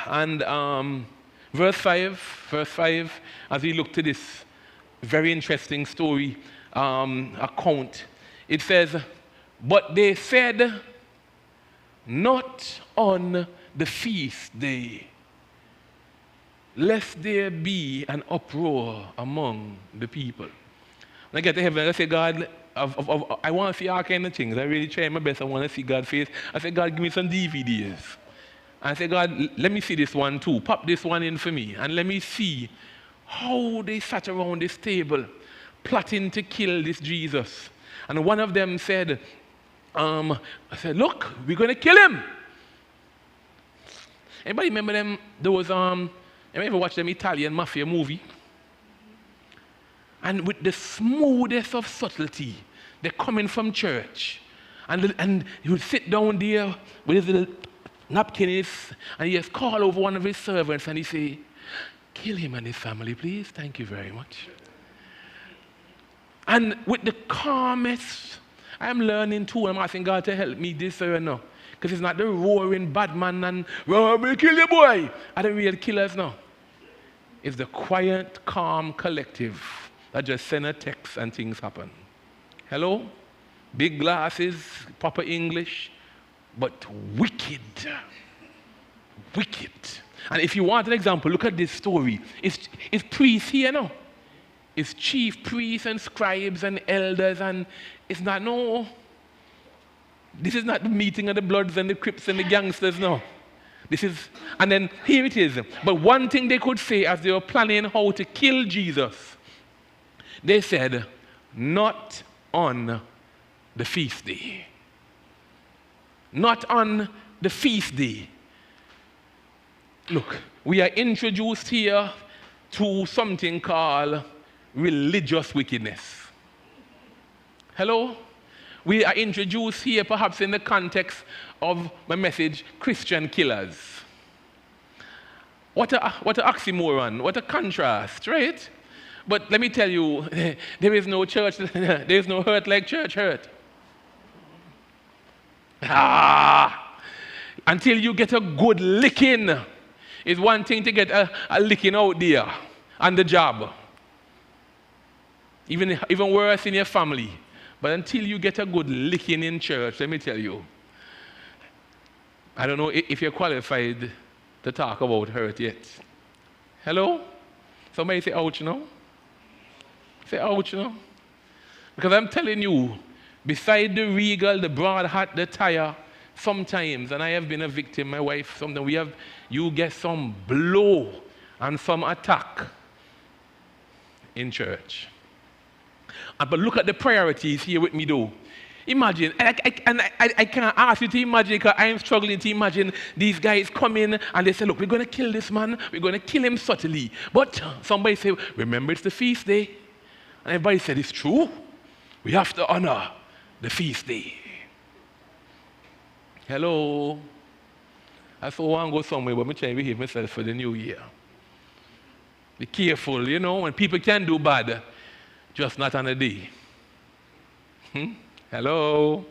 And verse 5, as we look to this very interesting story, account, it says, but they said, not on the feast day, lest there be an uproar among the people. When I get to heaven, I say, God, I want to see all kind of things. I really try my best. I want to see God's face. I say, God, give me some DVDs. And I say, God, let me see this one too. Pop this one in for me. And let me see how they sat around this table plotting to kill this Jesus. And one of them said, I said, look, we're going to kill him. Anybody remember them? There was, ever watch them Italian mafia movie? And with the smoothest of subtlety, they're coming from church. And he would sit down there with his little napkin, and he just call over one of his servants and he say, kill him and his family, please. Thank you very much. And with the calmest, I'm learning too. I'm asking God to help me discern now. Because it's not the roaring bad man and, oh, me kill you, boy. Are the real killers now. It's the quiet, calm collective that just send a text and things happen. Hello? Big glasses, proper English, but wicked. Wicked. And if you want an example, look at this story. It's priests here now. It's chief priests and scribes and elders, and it's not this is not the meeting of the Bloods and the Crips and the gangsters, no. And then here it is. But one thing they could say as they were planning how to kill Jesus, they said, not on the feast day. Not on the feast day. Look, we are introduced here to something called religious wickedness. Hello? We are introduced here perhaps in the context of my message, Christian killers. What a oxymoron, what a contrast, right? But let me tell you, there is no church, there is no hurt like church hurt. Until you get a good licking, it's one thing to get a licking out there on the job. Even worse in your family. But until you get a good licking in church, let me tell you, I don't know if you're qualified to talk about hurt yet. Hello? Somebody say ouch, no? Say ouch, no? Because I'm telling you, beside the regal, the broad hat, the tire, sometimes, and I have been a victim, my wife, sometimes you get some blow and some attack in church. But look at the priorities here with me though. Imagine, and I can't ask you to imagine because I'm struggling to imagine these guys come in and they say, look, we're going to kill this man, we're going to kill him subtly. But somebody say, remember it's the feast day. And everybody said, it's true. We have to honor the feast day. Hello. I so want to go somewhere, but I'm trying to behave myself for the new year. Be careful, when people can do bad, just not on a day. Hello?